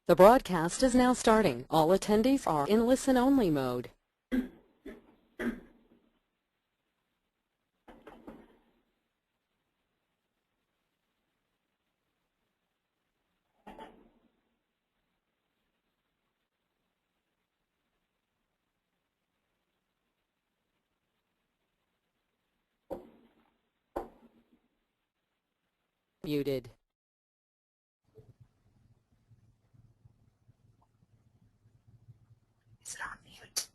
The broadcast is now starting. All attendees are in listen-only mode. Muted. Is it on mute?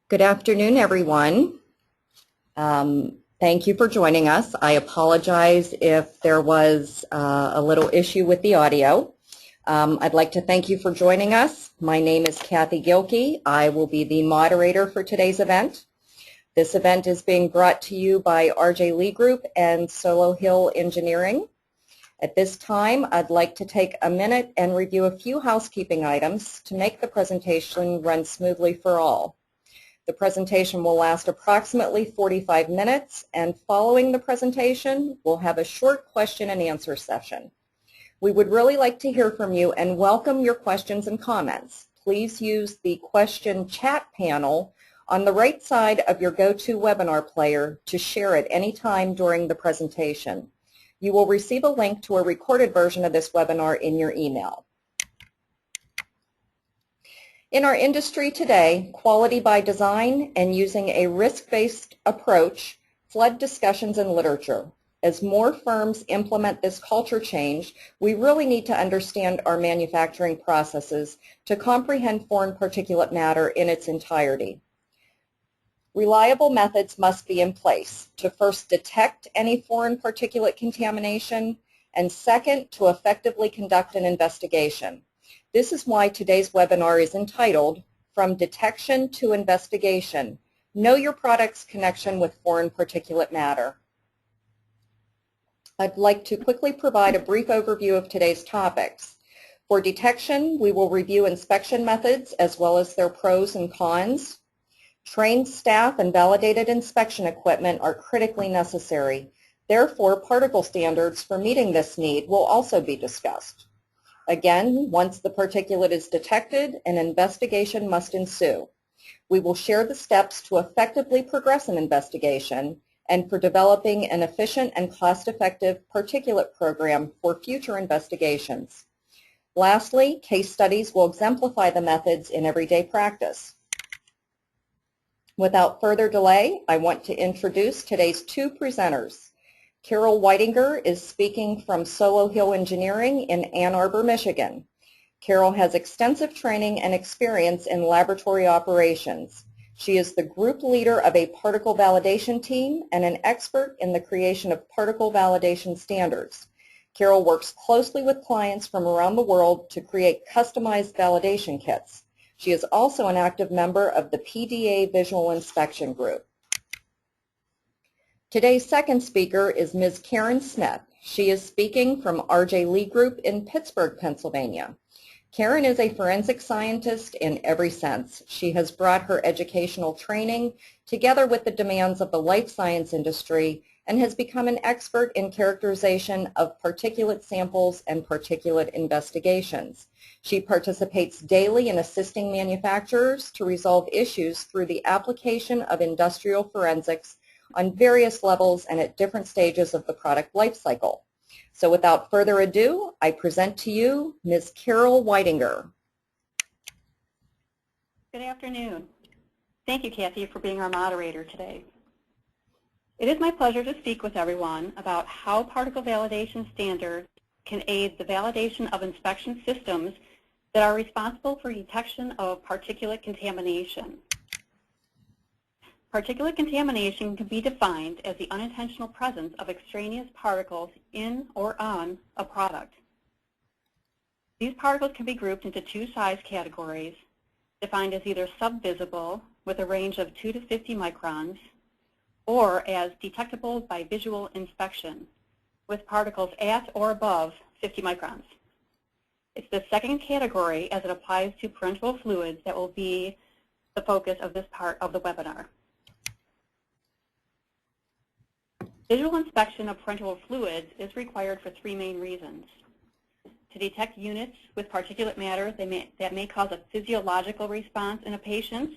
Good afternoon, everyone. Thank you for joining us. I apologize if there was a little issue with the audio. I'd like to thank you for joining us. My name is Kathy Gilkey. I will be the moderator for today's event. This event is being brought to you by RJ Lee Group and SoloHill Engineering. At this time, I'd like to take a minute and review a few housekeeping items to make the presentation run smoothly for all. The presentation will last approximately 45 minutes, and following the presentation, we'll have a short question and answer session. We would really like to hear from you and welcome your questions and comments. Please use the question chat panel on the right side of your GoToWebinar player to share at any time during the presentation. You will receive a link to a recorded version of this webinar in your email. In our industry today, quality by design and using a risk-based approach flood discussions and literature. As more firms implement this culture change, we really need to understand our manufacturing processes to comprehend foreign particulate matter in its entirety. Reliable methods must be in place to first detect any foreign particulate contamination, and second, to effectively conduct an investigation. This is why today's webinar is entitled, From Detection to Investigation, Know Your Product's Connection with Foreign Particulate Matter. I'd like to quickly provide a brief overview of today's topics. For detection, we will review inspection methods as well as their pros and cons. Trained staff and validated inspection equipment are critically necessary. Therefore, particle standards for meeting this need will also be discussed. Again, once the particulate is detected, an investigation must ensue. We will share the steps to effectively progress an investigation and for developing an efficient and cost-effective particulate program for future investigations. Lastly, case studies will exemplify the methods in everyday practice. Without further delay, I want to introduce today's two presenters. Carol Whitinger is speaking from SoloHill Engineering in Ann Arbor, Michigan. Carol has extensive training and experience in laboratory operations. She is the group leader of a particle validation team and an expert in the creation of particle validation standards. Carol works closely with clients from around the world to create customized validation kits. She is also an active member of the PDA Visual Inspection Group. Today's second speaker is Ms. Karen Smith. She is speaking from RJ Lee Group in Pittsburgh, Pennsylvania. Karen is a forensic scientist in every sense. She has brought her educational training together with the demands of the life science industry and has become an expert in characterization of particulate samples and particulate investigations. She participates daily in assisting manufacturers to resolve issues through the application of industrial forensics on various levels and at different stages of the product life cycle. So without further ado, I present to you Ms. Carol Whitinger. Good afternoon. Thank you, Kathy, for being our moderator today. It is my pleasure to speak with everyone about how particle validation standards can aid the validation of inspection systems that are responsible for detection of particulate contamination. Particulate contamination can be defined as the unintentional presence of extraneous particles in or on a product. These particles can be grouped into two size categories, defined as either subvisible with a range of 2 to 50 microns, or as detectable by visual inspection with particles at or above 50 microns. It's the second category as it applies to parenteral fluids that will be the focus of this part of the webinar. Visual inspection of parenteral fluids is required for three main reasons. To detect units with particulate matter that may cause a physiological response in a patient,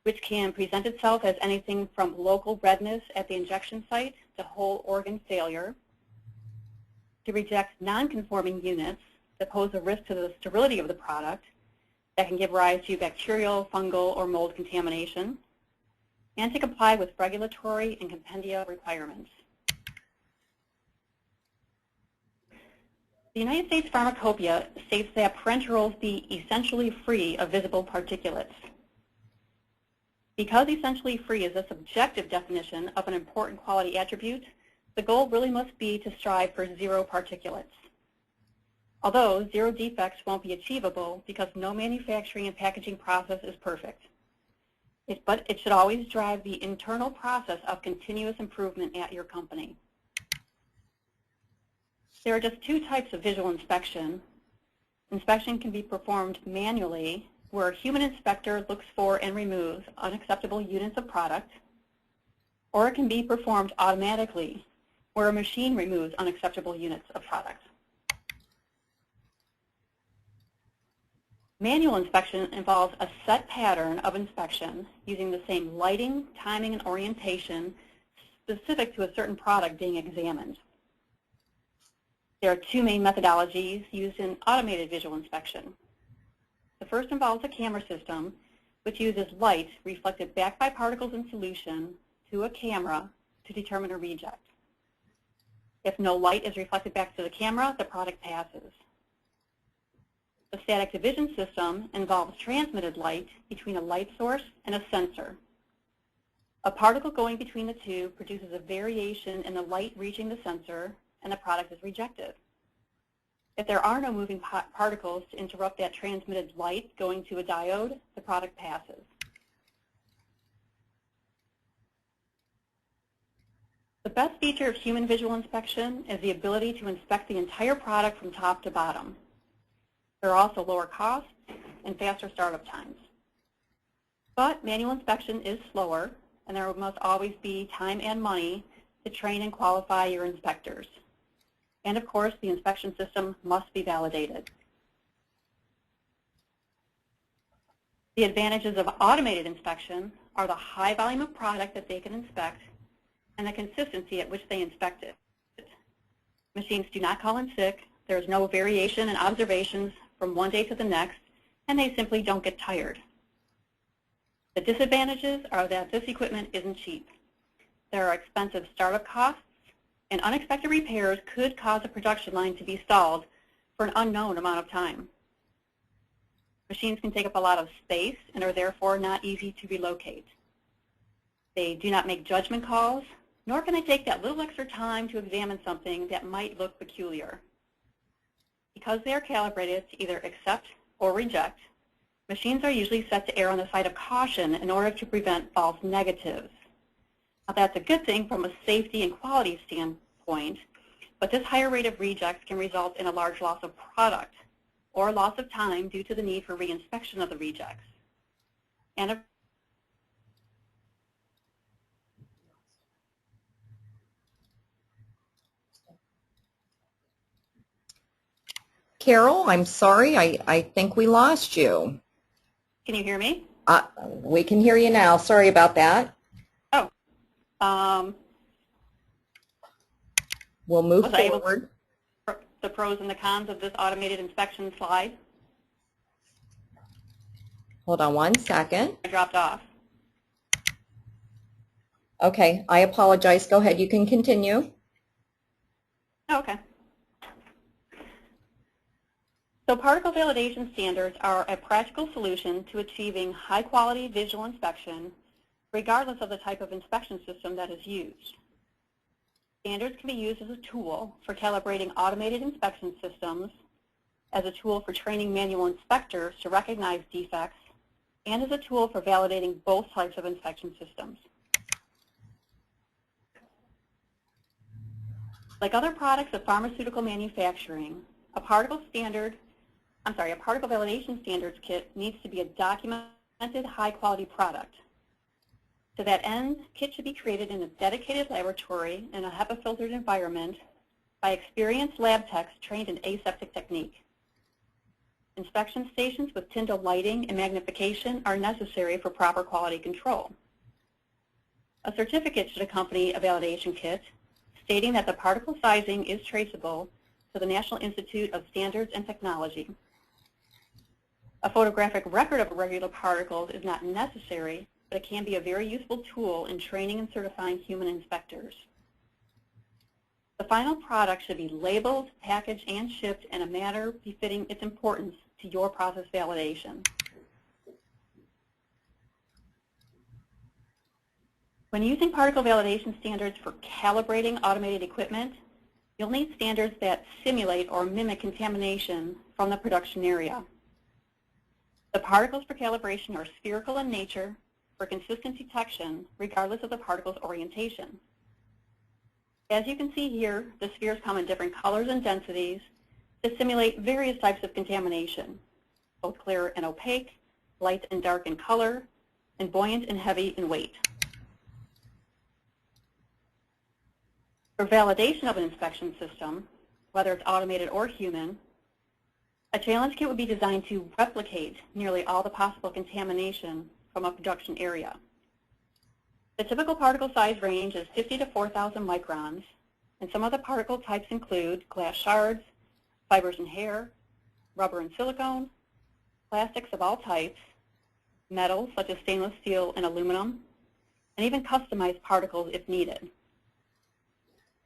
which can present itself as anything from local redness at the injection site to whole organ failure. To reject non-conforming units that pose a risk to the sterility of the product that can give rise to bacterial, fungal, or mold contamination. And to comply with regulatory and compendia requirements. The United States Pharmacopoeia states that parenterals be essentially free of visible particulates. Because essentially free is a subjective definition of an important quality attribute, the goal really must be to strive for zero particulates. Although zero defects won't be achievable because no manufacturing and packaging process is perfect. But it should always drive the internal process of continuous improvement at your company. There are just two types of visual inspection. Inspection can be performed manually, where a human inspector looks for and removes unacceptable units of product, or it can be performed automatically, where a machine removes unacceptable units of product. Manual inspection involves a set pattern of inspection using the same lighting, timing, and orientation specific to a certain product being examined. There are two main methodologies used in automated visual inspection. The first involves a camera system, which uses light reflected back by particles in solution to a camera to determine a reject. If no light is reflected back to the camera, the product passes. The static division system involves transmitted light between a light source and a sensor. A particle going between the two produces a variation in the light reaching the sensor, and the product is rejected. If there are no moving particles to interrupt that transmitted light going to a diode, the product passes. The best feature of human visual inspection is the ability to inspect the entire product from top to bottom. There are also lower costs and faster startup times. But manual inspection is slower, and there must always be time and money to train and qualify your inspectors. And of course, the inspection system must be validated. The advantages of automated inspection are the high volume of product that they can inspect and the consistency at which they inspect it. Machines do not call in sick, there is no variation in observations from one day to the next, and they simply don't get tired. The disadvantages are that this equipment isn't cheap. There are expensive startup costs, and unexpected repairs could cause a production line to be stalled for an unknown amount of time. Machines can take up a lot of space and are therefore not easy to relocate. They do not make judgment calls, nor can they take that little extra time to examine something that might look peculiar. Because they are calibrated to either accept or reject, machines are usually set to err on the side of caution in order to prevent false negatives. Now, that's a good thing from a safety and quality standpoint, but this higher rate of rejects can result in a large loss of product or loss of time due to the need for reinspection of the rejects. And Carol, I'm sorry, I think we lost you. can you hear me? We can hear you now. Sorry about that. Oh. We'll move forward. The pros and the cons of this automated inspection slide. Hold on one second. I dropped off. Okay, I apologize. Go ahead. You can continue. Okay. So particle validation standards are a practical solution to achieving high-quality visual inspection regardless of the type of inspection system that is used. Standards can be used as a tool for calibrating automated inspection systems, as a tool for training manual inspectors to recognize defects, and as a tool for validating both types of inspection systems. Like other products of pharmaceutical manufacturing, a particle validation standards kit needs to be a documented high-quality product. To that end, kits should be created in a dedicated laboratory in a HEPA-filtered environment by experienced lab techs trained in aseptic technique. Inspection stations with Tyndall lighting and magnification are necessary for proper quality control. A certificate should accompany a validation kit stating that the particle sizing is traceable to the National Institute of Standards and Technology. A photographic record of irregular particles is not necessary, but it can be a very useful tool in training and certifying human inspectors. The final product should be labeled, packaged, and shipped in a manner befitting its importance to your process validation. When using particle validation standards for calibrating automated equipment, you'll need standards that simulate or mimic contamination from the production area. The particles for calibration are spherical in nature for consistent detection regardless of the particle's orientation. As you can see here, the spheres come in different colors and densities to simulate various types of contamination, both clear and opaque, light and dark in color, and buoyant and heavy in weight. For validation of an inspection system, whether it's automated or human, a challenge kit would be designed to replicate nearly all the possible contamination from a production area. The typical particle size range is 50 to 4,000 microns, and some of the particle types include glass shards, fibers and hair, rubber and silicone, plastics of all types, metals such as stainless steel and aluminum, and even customized particles if needed.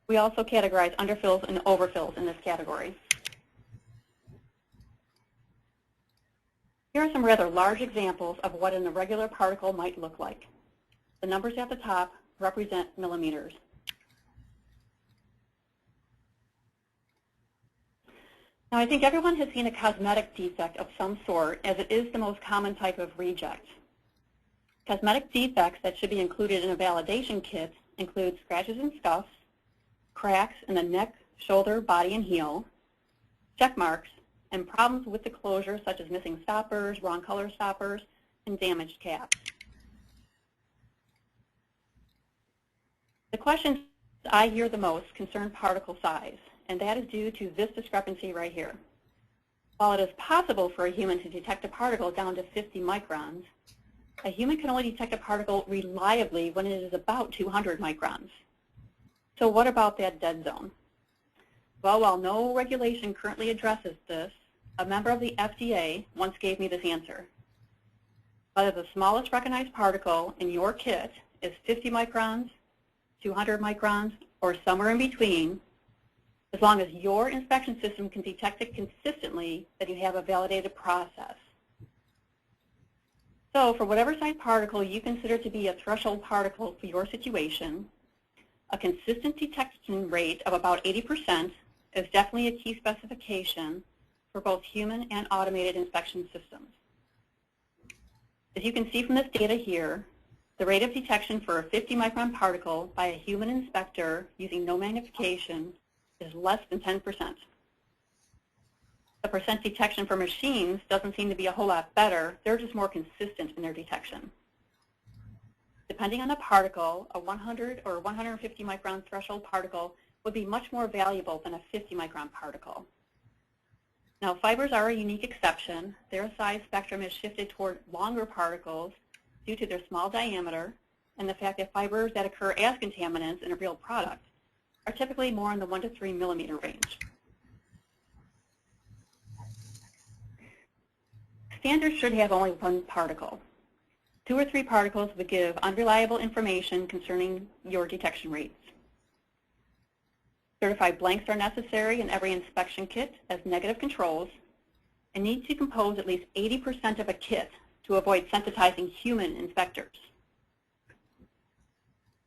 We also categorize underfills and overfills in this category. Here are some rather large examples of what an irregular particle might look like. The numbers at the top represent millimeters. Now, I think everyone has seen a cosmetic defect of some sort, as it is the most common type of reject. Cosmetic defects that should be included in a validation kit include scratches and scuffs, cracks in the neck, shoulder, body, and heel, check marks, and problems with the closure such as missing stoppers, wrong color stoppers, and damaged caps. The questions I hear the most concern particle size, and that is due to this discrepancy right here. While it is possible for a human to detect a particle down to 50 microns, a human can only detect a particle reliably when it is about 200 microns. So what about that dead zone? Well, while no regulation currently addresses this, a member of the FDA once gave me this answer. Whether the smallest recognized particle in your kit is 50 microns, 200 microns, or somewhere in between, as long as your inspection system can detect it consistently, then you have a validated process. So for whatever size particle you consider to be a threshold particle for your situation, a consistent detection rate of about 80% is definitely a key specification for both human and automated inspection systems. As you can see from this data here, the rate of detection for a 50 micron particle by a human inspector using no magnification is less than 10%. The percent detection for machines doesn't seem to be a whole lot better. They're just more consistent in their detection. Depending on the particle, a 100 or 150 micron threshold particle would be much more valuable than a 50 micron particle. Now, fibers are a unique exception. Their size spectrum is shifted toward longer particles due to their small diameter and the fact that fibers that occur as contaminants in a real product are typically more in the 1 to 3 millimeter range. Standards should have only one particle. 2 or 3 particles would give unreliable information concerning your detection rates. Certified blanks are necessary in every inspection kit as negative controls and need to compose at least 80% of a kit to avoid sensitizing human inspectors.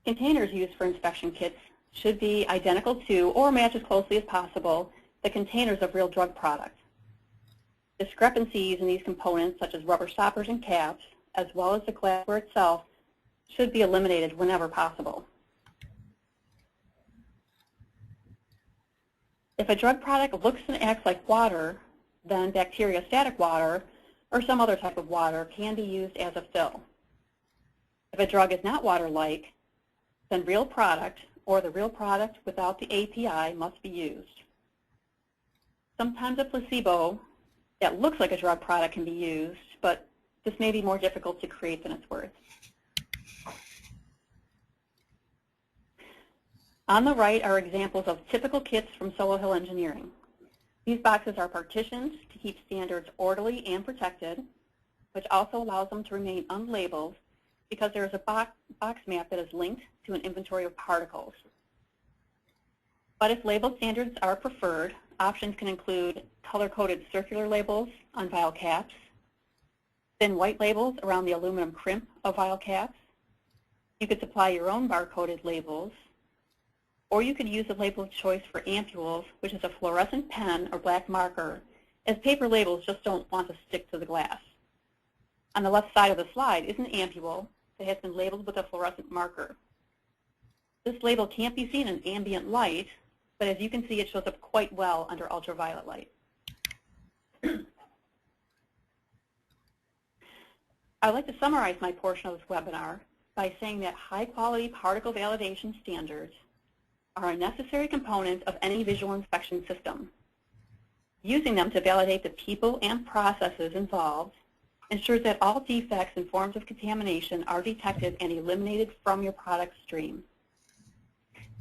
Containers used for inspection kits should be identical to or match as closely as possible the containers of real drug products. Discrepancies in these components, such as rubber stoppers and caps, as well as the glassware itself, should be eliminated whenever possible. If a drug product looks and acts like water, then bacteriostatic water, or some other type of water can be used as a fill. If a drug is not water-like, then real product or the real product without the API must be used. Sometimes a placebo that looks like a drug product can be used, but this may be more difficult to create than it's worth. On the right are examples of typical kits from SoloHill Engineering. These boxes are partitioned to keep standards orderly and protected, which also allows them to remain unlabeled because there is a box map that is linked to an inventory of particles. But if labeled standards are preferred, options can include color-coded circular labels on vial caps, thin white labels around the aluminum crimp of vial caps. You could supply your own bar-coded labels, or you could use a label of choice for ampules, which is a fluorescent pen or black marker, as paper labels just don't want to stick to the glass. On the left side of the slide is an ampule that has been labeled with a fluorescent marker. This label can't be seen in ambient light, but as you can see, it shows up quite well under ultraviolet light. I'd like to summarize my portion of this webinar by saying that high-quality particle validation standards are a necessary component of any visual inspection system. Using them to validate the people and processes involved ensures that all defects and forms of contamination are detected and eliminated from your product stream.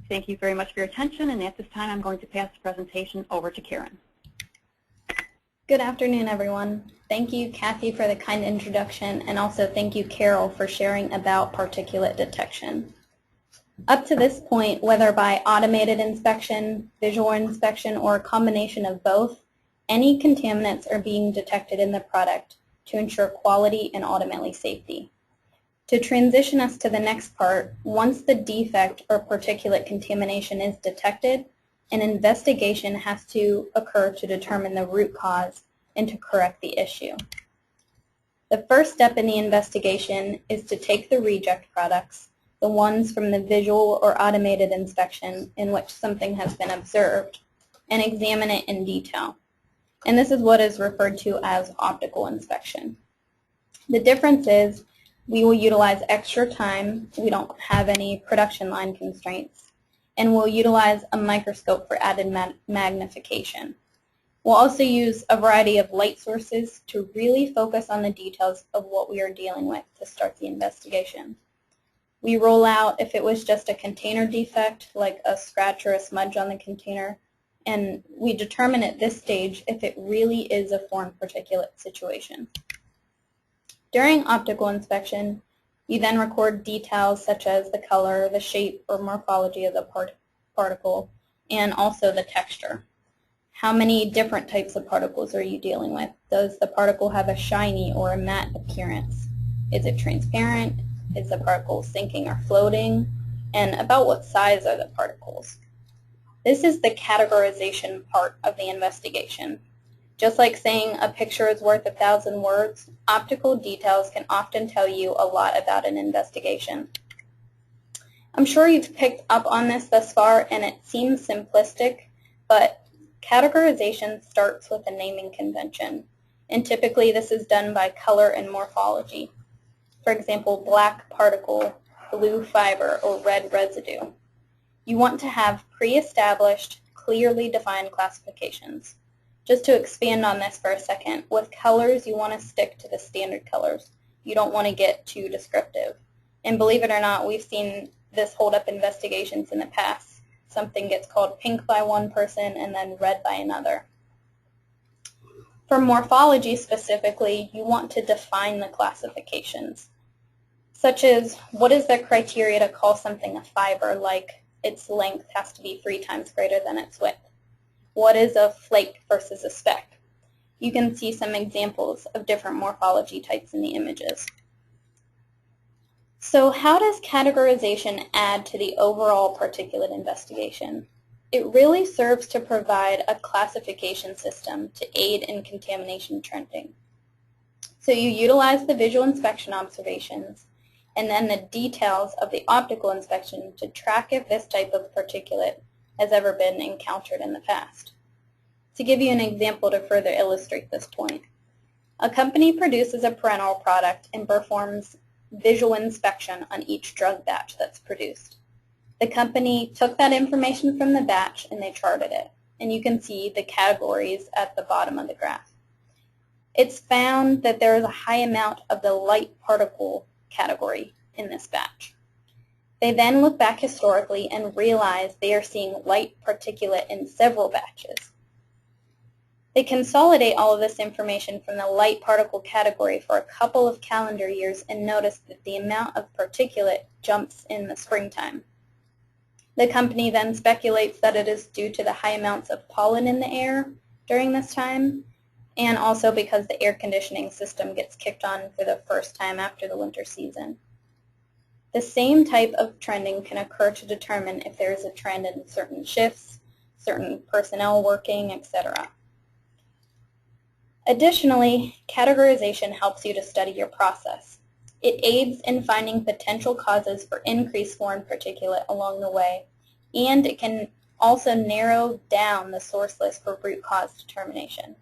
Thank you very much for your attention, and at this time I'm going to pass the presentation over to Karen. Good afternoon, everyone. Thank you, Kathy, for the kind introduction, and also thank you, Carol, for sharing about particulate detection. Up to this point, whether by automated inspection, visual inspection, or a combination of both, any contaminants are being detected in the product to ensure quality and ultimately safety. To transition us to the next part, once the defect or particulate contamination is detected, an investigation has to occur to determine the root cause and to correct the issue. The first step in the investigation is to take the reject products, the ones from the visual or automated inspection in which something has been observed, and examine it in detail. And this is what is referred to as optical inspection. The difference is we will utilize extra time, we don't have any production line constraints, and we'll utilize a microscope for added magnification. We'll also use a variety of light sources to really focus on the details of what we are dealing with to start the investigation. We roll out if it was just a container defect, like a scratch or a smudge on the container, and we determine at this stage if it really is a foreign particulate situation. During optical inspection, you then record details such as the color, the shape, or morphology of the particle, and also the texture. How many different types of particles are you dealing with? Does the particle have a shiny or a matte appearance? Is it transparent? Is the particle sinking or floating? And about what size are the particles? This is the categorization part of the investigation. Just like saying a picture is worth 1,000 words, optical details can often tell you a lot about an investigation. I'm sure you've picked up on this thus far, and it seems simplistic, but categorization starts with a naming convention, and typically this is done by color and morphology. For example, black particle, blue fiber, or red residue. You want to have pre-established, clearly defined classifications. Just to expand on this for a second, with colors you want to stick to the standard colors. You don't want to get too descriptive. And believe it or not, we've seen this hold up investigations in the past. Something gets called pink by one person and then red by another. For morphology specifically, you want to define the classifications, such as what is the criteria to call something a fiber, like its length has to be 3 times greater than its width. What is a flake versus a speck? You can see some examples of different morphology types in the images. So how does categorization add to the overall particulate investigation? It really serves to provide a classification system to aid in contamination trending. So you utilize the visual inspection observations and then the details of the optical inspection to track if this type of particulate has ever been encountered in the past. To give you an example to further illustrate this point, A company produces a parenteral product and performs visual inspection on each drug batch that's produced. The company took that information from the batch and they charted it, and you can see the categories at the bottom of the graph. It's found that there is a high amount of the light particle category in this batch. They then look back historically and realize they are seeing light particulate in several batches. They consolidate all of this information from the light particle category for a couple of calendar years and notice that the amount of particulate jumps in the springtime. The company then speculates that it is due to the high amounts of pollen in the air during this time, and also because the air conditioning system gets kicked on for the first time after the winter season. The same type of trending can occur to determine if there is a trend in certain shifts, certain personnel working, etc. Additionally, categorization helps you to study your process. It aids in finding potential causes for increased foreign particulate along the way, and it can also narrow down the source list for root cause determination.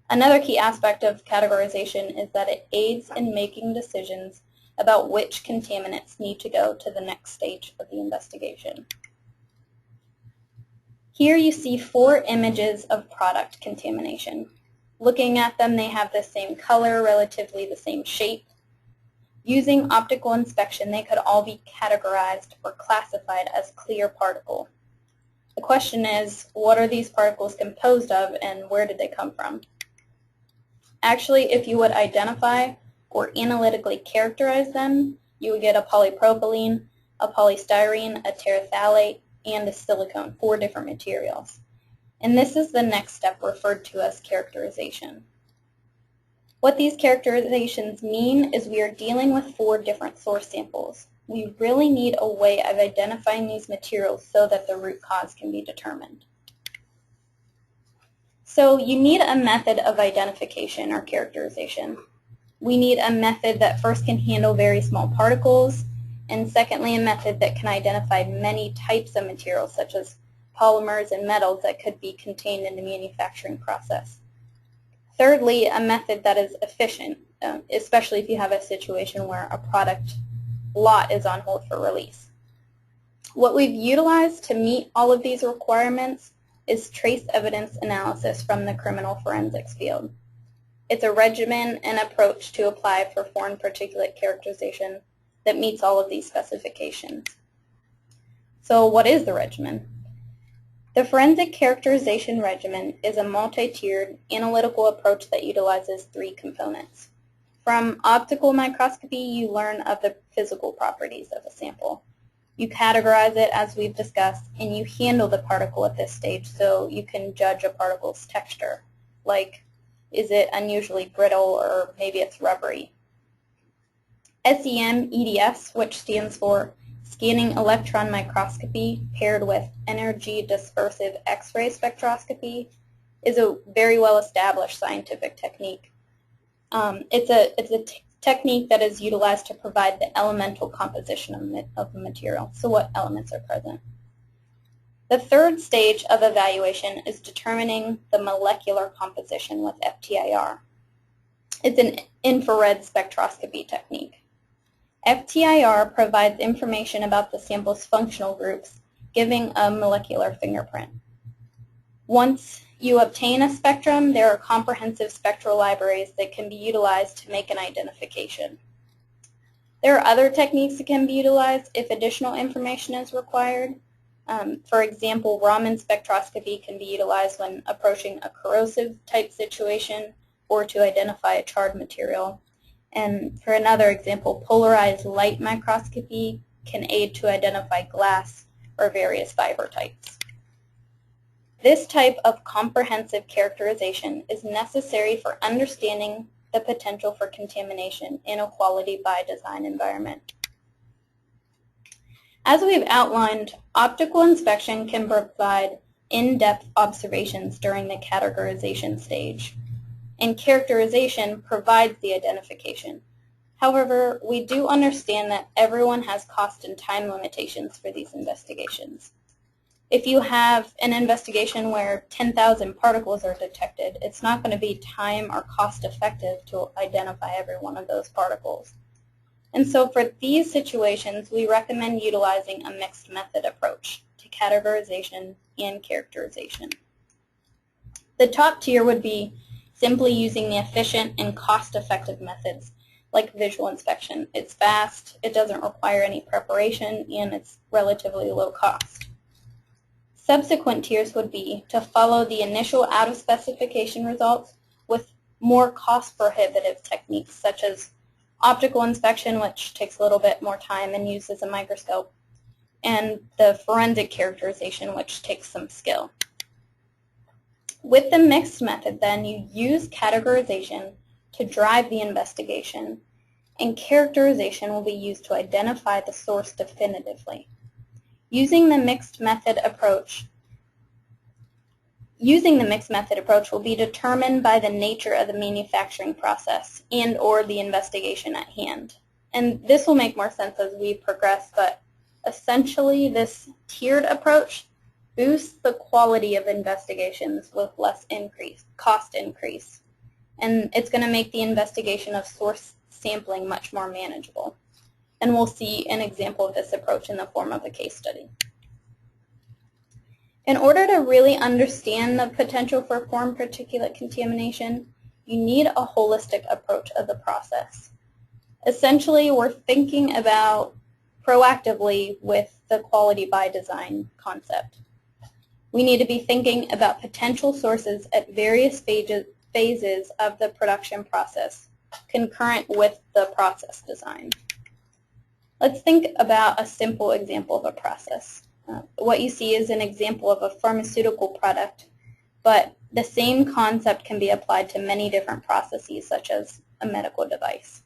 Another key aspect of categorization is that it aids in making decisions about which contaminants need to go to the next stage of the investigation. Here you see 4 images of product contamination. Looking at them, they have the same color, relatively the same shape. Using optical inspection, they could all be categorized or classified as clear particle. The question is, what are these particles composed of and where did they come from? Actually, if you would identify or analytically characterize them, you would get a polypropylene, a polystyrene, a terephthalate, and a silicone, 4 different materials. And this is the next step referred to as characterization. What these characterizations mean is we are dealing with 4 different source samples. We really need a way of identifying these materials so that the root cause can be determined. So you need a method of identification or characterization. We need a method that first can handle very small particles, and secondly, a method that can identify many types of materials, such as polymers and metals that could be contained in the manufacturing process. Thirdly, a method that is efficient, especially if you have a situation where a product lot is on hold for release. What we've utilized to meet all of these requirements is trace evidence analysis from the criminal forensics field. It's a regimen and approach to apply for foreign particulate characterization that meets all of these specifications. So what is the regimen? The forensic characterization regimen is a multi-tiered analytical approach that utilizes 3 components. From optical microscopy, you learn of the physical properties of a sample. You categorize it, as we've discussed, and you handle the particle at this stage so you can judge a particle's texture, like is it unusually brittle or maybe it's rubbery. SEM EDS, which stands for Scanning Electron Microscopy paired with Energy Dispersive X-ray Spectroscopy, is a very well-established scientific technique. It's a technique that is utilized to provide the elemental composition of the material, so what elements are present. The third stage of evaluation is determining the molecular composition with FTIR. It's an infrared spectroscopy technique. FTIR provides information about the sample's functional groups, giving a molecular fingerprint. Once you obtain a spectrum, there are comprehensive spectral libraries that can be utilized to make an identification. There are other techniques that can be utilized if additional information is required. For example, Raman spectroscopy can be utilized when approaching a corrosive type situation or to identify a charred material. And for another example, polarized light microscopy can aid to identify glass or various fiber types. This type of comprehensive characterization is necessary for understanding the potential for contamination in a quality by design environment. As we've outlined, optical inspection can provide in-depth observations during the categorization stage, and characterization provides the identification. However, we do understand that everyone has cost and time limitations for these investigations. If you have an investigation where 10,000 particles are detected, it's not going to be time or cost effective to identify every one of those particles. And so for these situations, we recommend utilizing a mixed method approach to categorization and characterization. The top tier would be simply using the efficient and cost-effective methods like visual inspection. It's fast, it doesn't require any preparation, and it's relatively low cost. Subsequent tiers would be to follow the initial out-of-specification results with more cost-prohibitive techniques such as optical inspection, which takes a little bit more time and uses a microscope, and the forensic characterization, which takes some skill. With the mixed method, then, you use categorization to drive the investigation, and characterization will be used to identify the source definitively. Using the mixed method approach will be determined by the nature of the manufacturing process and or the investigation at hand. And this will make more sense as we progress, but essentially this tiered approach boosts the quality of investigations with less cost increase. And it's going to make the investigation of source sampling much more manageable. And we'll see an example of this approach in the form of a case study. In order to really understand the potential for foreign particulate contamination, you need a holistic approach of the process. Essentially, we're thinking about proactively with the quality by design concept. We need to be thinking about potential sources at various phases of the production process, concurrent with the process design. Let's think about a simple example of a process. What you see is an example of a pharmaceutical product, but the same concept can be applied to many different processes, such as a medical device.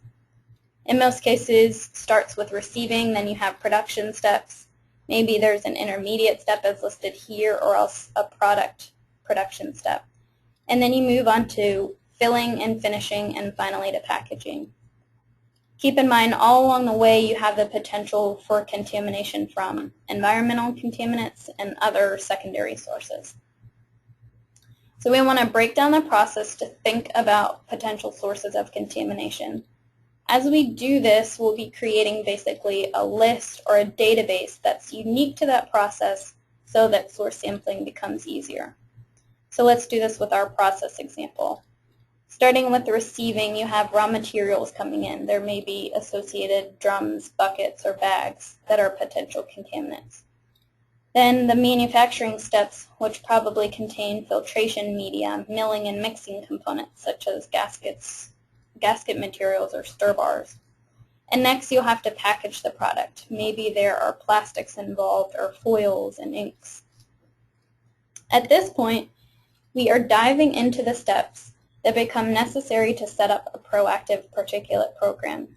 In most cases, starts with receiving, then you have production steps. Maybe there's an intermediate step as listed here, or else a product production step. And then you move on to filling and finishing, and finally to packaging. Keep in mind, all along the way, you have the potential for contamination from environmental contaminants and other secondary sources. So we want to break down the process to think about potential sources of contamination. As we do this, we'll be creating basically a list or a database that's unique to that process so that source sampling becomes easier. So let's do this with our process example. Starting with the receiving, you have raw materials coming in. There may be associated drums, buckets, or bags that are potential contaminants. Then the manufacturing steps, which probably contain filtration media, milling and mixing components such as gasket materials or stir bars. And next you'll have to package the product. Maybe there are plastics involved or foils and inks. At this point, we are diving into the steps that become necessary to set up a proactive particulate program.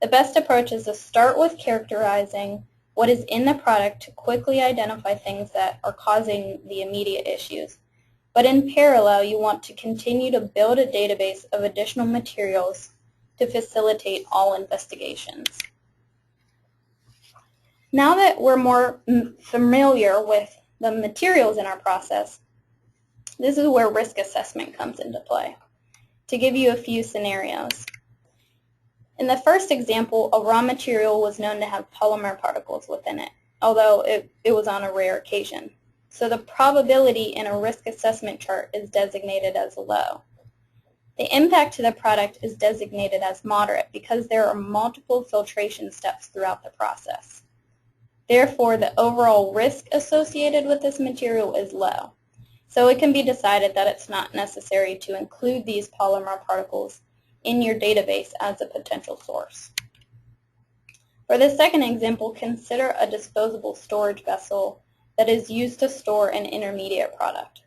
The best approach is to start with characterizing what is in the product to quickly identify things that are causing the immediate issues. But in parallel, you want to continue to build a database of additional materials to facilitate all investigations. Now that we're more familiar with the materials in our process, this is where risk assessment comes into play. To give you a few scenarios. In the first example, a raw material was known to have polymer particles within it, although it was on a rare occasion. So the probability in a risk assessment chart is designated as low. The impact to the product is designated as moderate because there are multiple filtration steps throughout the process. Therefore, the overall risk associated with this material is low. So it can be decided that it's not necessary to include these polymer particles in your database as a potential source. For the second example, consider a disposable storage vessel that is used to store an intermediate product.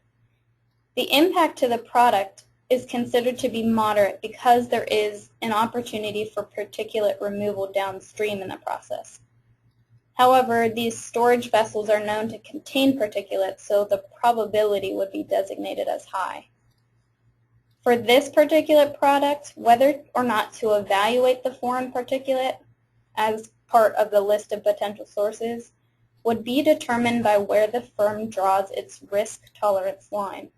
The impact to the product is considered to be moderate because there is an opportunity for particulate removal downstream in the process. However, these storage vessels are known to contain particulates, so the probability would be designated as high. For this particulate product, whether or not to evaluate the foreign particulate as part of the list of potential sources would be determined by where the firm draws its risk tolerance line.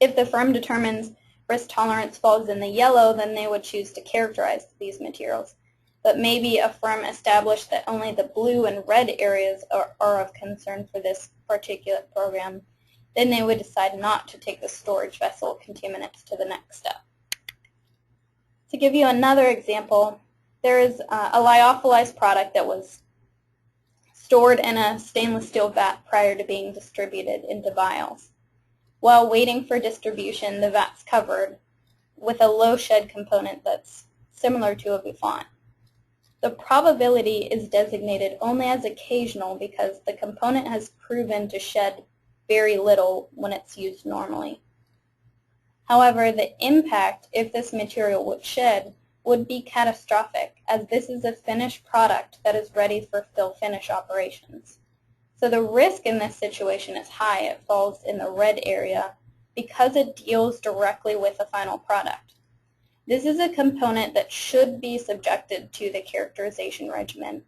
If the firm determines risk tolerance falls in the yellow, then they would choose to characterize these materials. But maybe a firm established that only the blue and red areas are of concern for this particulate program, then they would decide not to take the storage vessel contaminants to the next step. To give you another example, there is a lyophilized product that was stored in a stainless steel vat prior to being distributed into vials. While waiting for distribution, the vat's covered with a low shed component that's similar to a bouffant. The probability is designated only as occasional because the component has proven to shed very little when it's used normally. However, the impact, if this material would shed, would be catastrophic, as this is a finished product that is ready for fill-finish operations. So the risk in this situation is high. It falls in the red area because it deals directly with the final product. This is a component that should be subjected to the characterization regimen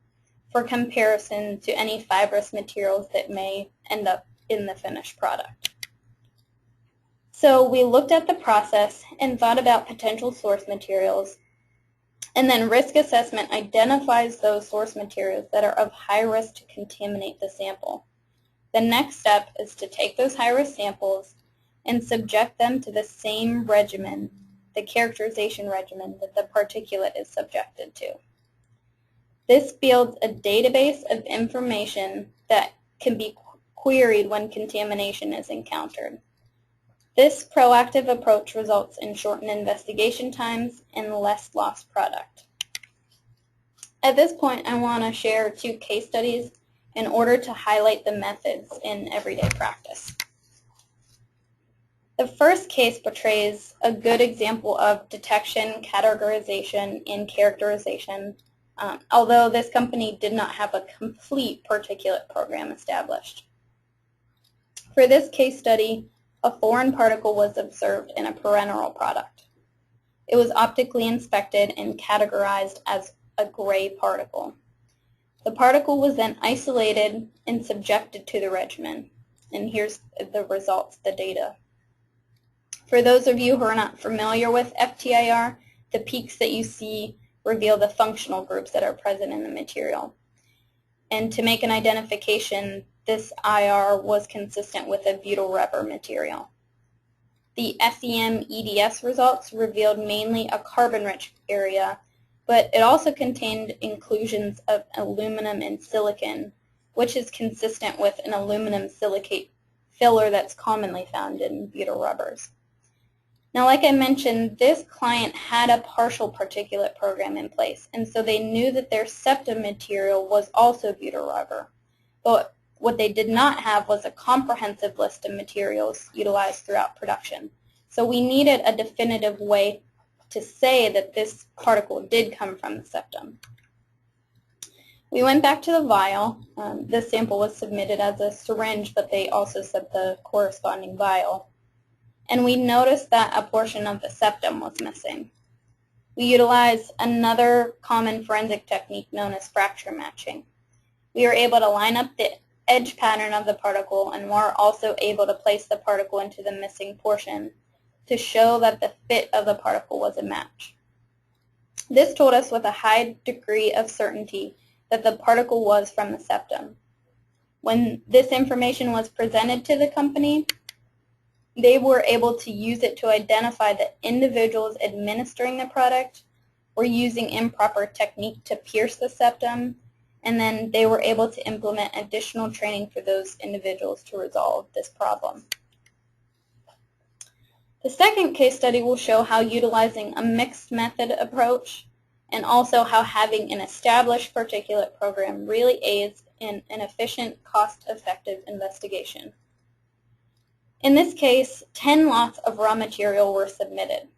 for comparison to any fibrous materials that may end up in the finished product. So we looked at the process and thought about potential source materials, and then risk assessment identifies those source materials that are of high risk to contaminate the sample. The next step is to take those high-risk samples and subject them to the same regimen, the characterization regimen, that the particulate is subjected to. This builds a database of information that can be queried when contamination is encountered. This proactive approach results in shortened investigation times and less lost product. At this point, I want to share 2 case studies in order to highlight the methods in everyday practice. The first case portrays a good example of detection, categorization, and characterization, although this company did not have a complete particulate program established. For this case study, a foreign particle was observed in a parenteral product. It was optically inspected and categorized as a gray particle. The particle was then isolated and subjected to the regimen. And here's the results, the data. For those of you who are not familiar with FTIR, the peaks that you see reveal the functional groups that are present in the material. And to make an identification, this IR was consistent with a butyl rubber material. The SEM EDS results revealed mainly a carbon-rich area, but it also contained inclusions of aluminum and silicon, which is consistent with an aluminum silicate filler that's commonly found in butyl rubbers. Now, like I mentioned, this client had a partial particulate program in place, and so they knew that their septum material was also butyl rubber. But what they did not have was a comprehensive list of materials utilized throughout production. So we needed a definitive way to say that this particle did come from the septum. We went back to the vial. This sample was submitted as a syringe, but they also said the corresponding vial. And we noticed that a portion of the septum was missing. We utilized another common forensic technique known as fracture matching. We were able to line up the edge pattern of the particle, and were also able to place the particle into the missing portion to show that the fit of the particle was a match. This told us with a high degree of certainty that the particle was from the septum. When this information was presented to the company, they were able to use it to identify that individuals administering the product were using improper technique to pierce the septum, and then they were able to implement additional training for those individuals to resolve this problem. The second case study will show how utilizing a mixed method approach and also how having an established particulate program really aids in an efficient, cost-effective investigation. In this case, 10 lots of raw material were submitted.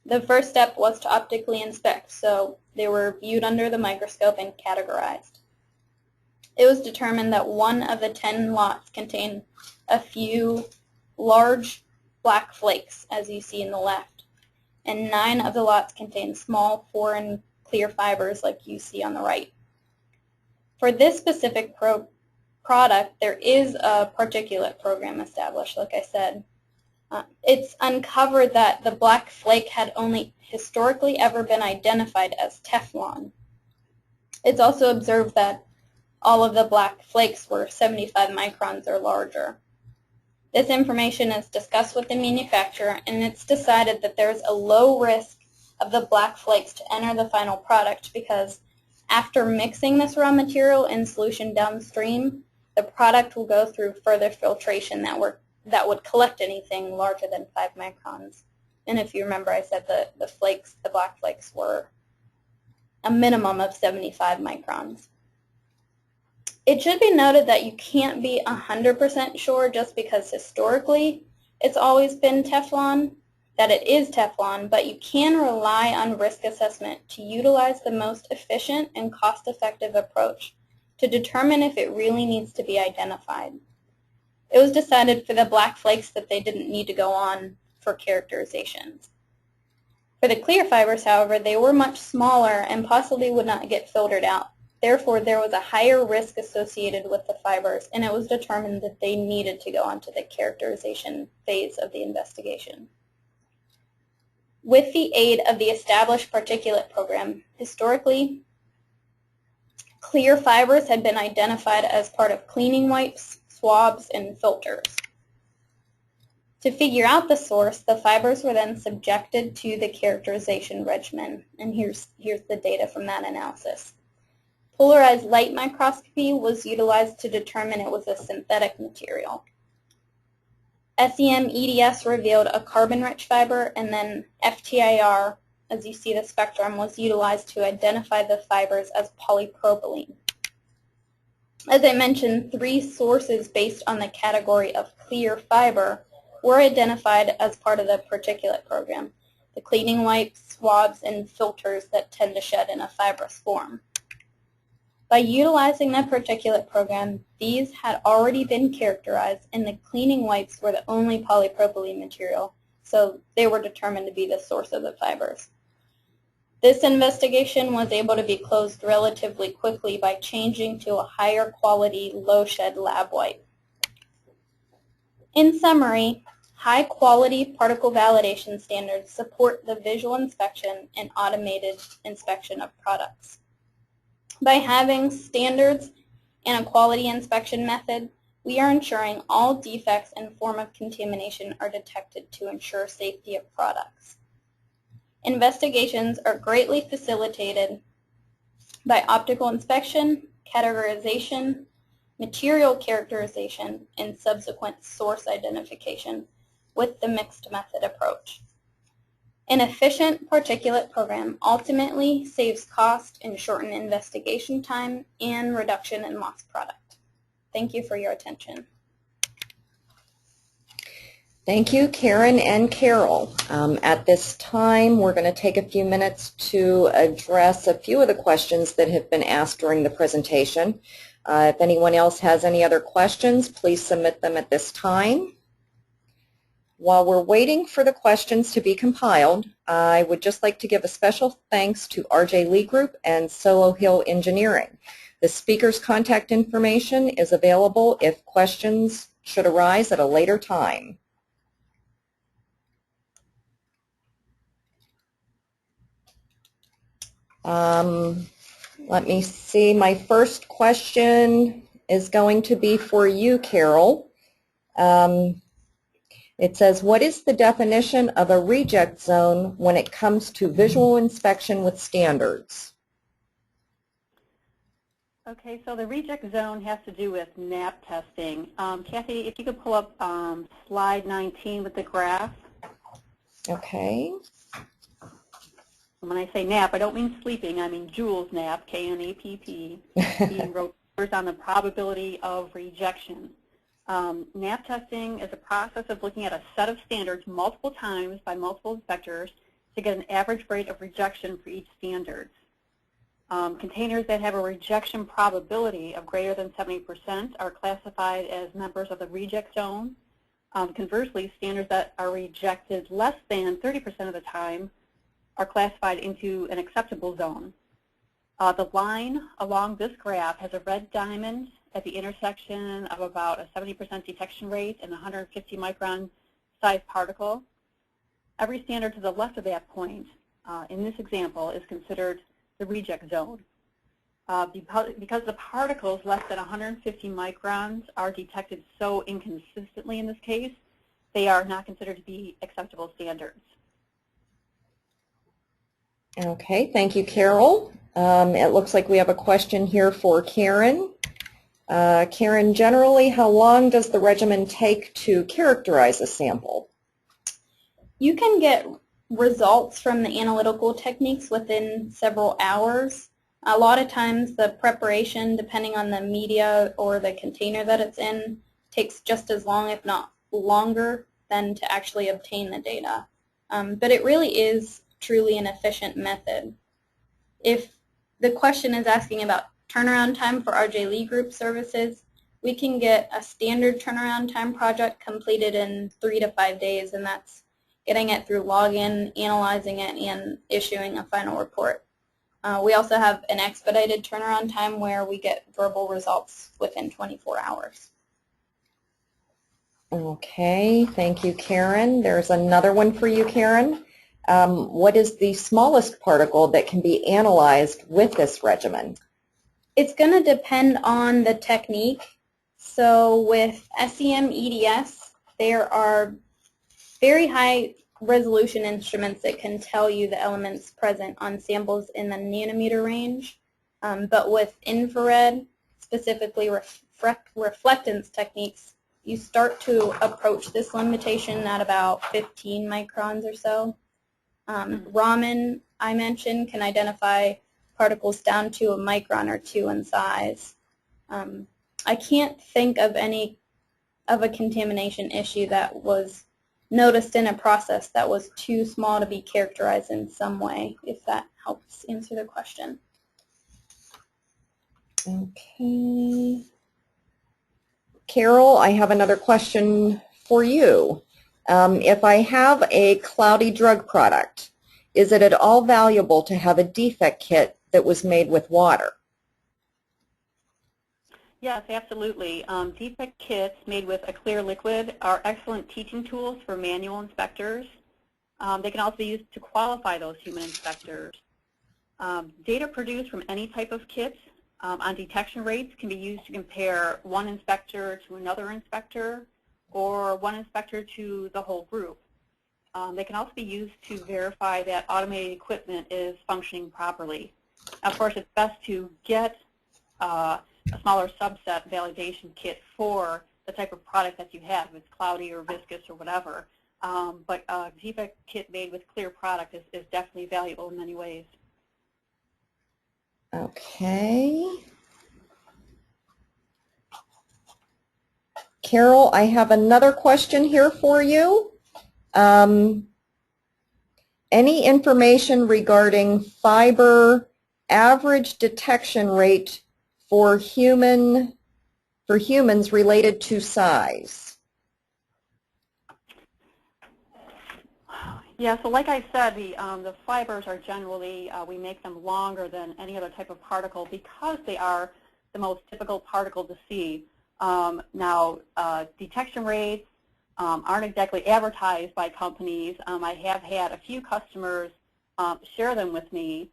The first step was to optically inspect, so they were viewed under the microscope and categorized. It was determined that one of the 10 lots contained a few large black flakes, as you see in the left, and 9 of the lots contained small foreign clear fibers like you see on the right. For this specific product, there is a particulate program established, like I said. It's uncovered that the black flake had only historically ever been identified as Teflon. It's also observed that all of the black flakes were 75 microns or larger. This information is discussed with the manufacturer, and it's decided that there's a low risk of the black flakes to enter the final product because after mixing this raw material in solution downstream, the product will go through further filtration that would collect anything larger than 5 microns. And if you remember, I said the flakes, the black flakes, were a minimum of 75 microns. It should be noted that you can't be 100% sure just because historically it's always been Teflon, that it is Teflon, but you can rely on risk assessment to utilize the most efficient and cost-effective approach to determine if it really needs to be identified. It was decided for the black flakes that they didn't need to go on for characterizations. For the clear fibers, however, they were much smaller and possibly would not get filtered out. Therefore, there was a higher risk associated with the fibers, and it was determined that they needed to go on to the characterization phase of the investigation. With the aid of the established particulate program, historically, clear fibers had been identified as part of cleaning wipes, swabs, and filters. To figure out the source, the fibers were then subjected to the characterization regimen, and here's the data from that analysis. Polarized light microscopy was utilized to determine it was a synthetic material. SEM EDS revealed a carbon-rich fiber, and then FTIR, as you see the spectrum, was utilized to identify the fibers as polypropylene. As I mentioned, 3 sources based on the category of clear fiber were identified as part of the particulate program, the cleaning wipes, swabs, and filters that tend to shed in a fibrous form. By utilizing the particulate program, these had already been characterized, and the cleaning wipes were the only polypropylene material, so they were determined to be the source of the fibers. This investigation was able to be closed relatively quickly by changing to a higher quality, low-shed lab wipe. In summary, high-quality particle validation standards support the visual inspection and automated inspection of products. By having standards and a quality inspection method, we are ensuring all defects and form of contamination are detected to ensure safety of products. Investigations are greatly facilitated by optical inspection, categorization, material characterization, and subsequent source identification with the mixed method approach. An efficient particulate program ultimately saves cost and shortened investigation time and reduction in lost product. Thank you for your attention. Thank you, Karen and Carol. At this time, we're going to take a few minutes to address a few of the questions that have been asked during the presentation. If anyone else has any other questions, please submit them at this time. While we're waiting for the questions to be compiled, I would just like to give a special thanks to RJ Lee Group and SoloHill Engineering. The speaker's contact information is available if questions should arise at a later time. Let me see. My first question is going to be for you, Carol. It says, what is the definition of a reject zone when it comes to visual inspection with standards? Okay, so the reject zone has to do with NAP testing. Kathy, if you could pull up slide 19 with the graph. Okay. When I say NAP, I don't mean sleeping. I mean Joule's NAP, K-N-A-P-P. He wrote on the probability of rejection. NAP testing is a process of looking at a set of standards multiple times by multiple inspectors to get an average rate of rejection for each standard. Containers that have a rejection probability of greater than 70% are classified as members of the reject zone. Conversely, standards that are rejected less than 30% of the time are classified into an acceptable zone. The line along this graph has a red diamond at the intersection of about a 70% detection rate and 150 micron size particle. Every standard to the left of that point, in this example, is considered the reject zone. Because the particles less than 150 microns are detected so inconsistently in this case, they are not considered to be acceptable standards. Okay, thank you, Carol. It looks like we have a question here for Karen. Karen, generally, how long does the regimen take to characterize a sample? You can get results from the analytical techniques within several hours. A lot of times the preparation, depending on the media or the container that it's in, takes just as long, if not longer, than to actually obtain the data. But it really is truly an efficient method. If the question is asking about turnaround time for RJ Lee Group services, we can get a standard turnaround time project completed in 3 to 5 days, and that's getting it through login, analyzing it, and issuing a final report. We also have an expedited turnaround time where we get verbal results within 24 hours. Okay, thank you, Karen. There's another one for you, Karen. What is the smallest particle that can be analyzed with this regimen? It's going to depend on the technique. So with SEM EDS, there are very high resolution instruments that can tell you the elements present on samples in the nanometer range. But with infrared, specifically reflectance techniques, you start to approach this limitation at about 15 microns or so. Raman, I mentioned, can identify particles down to a micron or 2 in size. I can't think of any of a contamination issue that was noticed in a process that was too small to be characterized in some way, if that helps answer the question. Okay. Carol, I have another question for you. If I have a cloudy drug product, is it at all valuable to have a defect kit that was made with water? Yes, absolutely. Defect kits made with a clear liquid are excellent teaching tools for manual inspectors. They can also be used to qualify those human inspectors. Data produced from any type of kit on detection rates can be used to compare one inspector to another inspector or one inspector to the whole group. They can also be used to verify that automated equipment is functioning properly. Of course, it's best to get a smaller subset validation kit for the type of product that you have, if it's cloudy or viscous or whatever. But a defect kit made with clear product is definitely valuable in many ways. Okay. Carol, I have another question here for you. Any information regarding fiber average detection rate for humans related to size? Yeah, so like I said, the fibers are generally, we make them longer than any other type of particle because they are the most typical particle to see. Now, detection rates aren't exactly advertised by companies. I have had a few customers share them with me,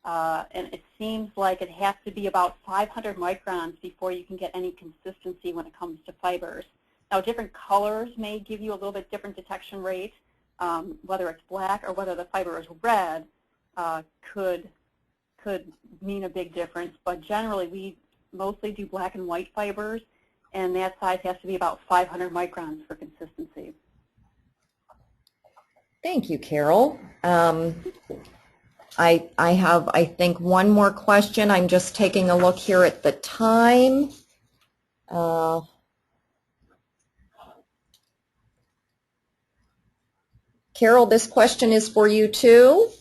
and it seems like it has to be about 500 microns before you can get any consistency when it comes to fibers. Now, different colors may give you a little bit different detection rate. Whether it's black or whether the fiber is red could mean a big difference, but generally we mostly do black and white fibers, and that size has to be about 500 microns for consistency. Thank you, Carol. I have, I think, one more question. I'm just taking a look here at the time. Carol, this question is for you too.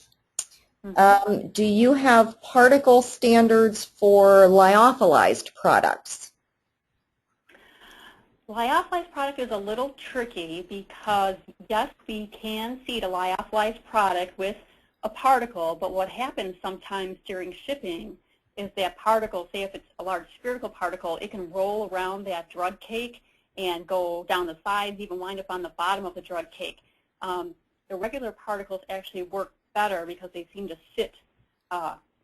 Do you have particle standards for lyophilized products? Lyophilized product is a little tricky because, yes, we can seed a lyophilized product with a particle, but what happens sometimes during shipping is that particle, say if it's a large spherical particle, it can roll around that drug cake and go down the sides, even wind up on the bottom of the drug cake. The regular particles actually work better because they seem to sit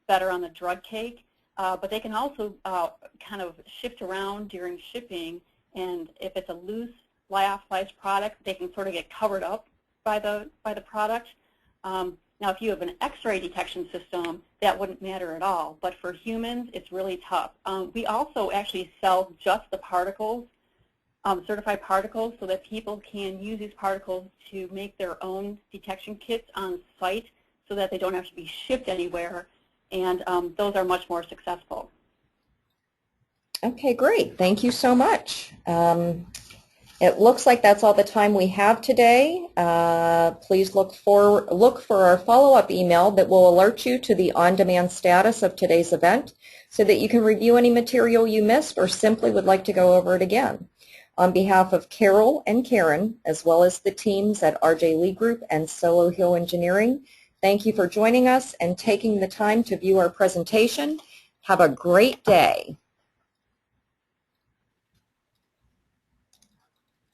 better on the drug cake, but they can also kind of shift around during shipping, and if it's a loose lyophilized product, they can sort of get covered up by the product. Now, if you have an X-ray detection system, that wouldn't matter at all, but for humans, it's really tough. We also actually sell just the particles, certified particles, so that people can use these particles to make their own detection kits on site so that they don't have to be shipped anywhere, and those are much more successful. Okay, great. Thank you so much. It looks like that's all the time we have today. Please look for our follow-up email that will alert you to the on-demand status of today's event so that you can review any material you missed or simply would like to go over it again. On behalf of Carol and Karen, as well as the teams at RJ Lee Group and SoloHill Engineering, thank you for joining us and taking the time to view our presentation. Have a great day.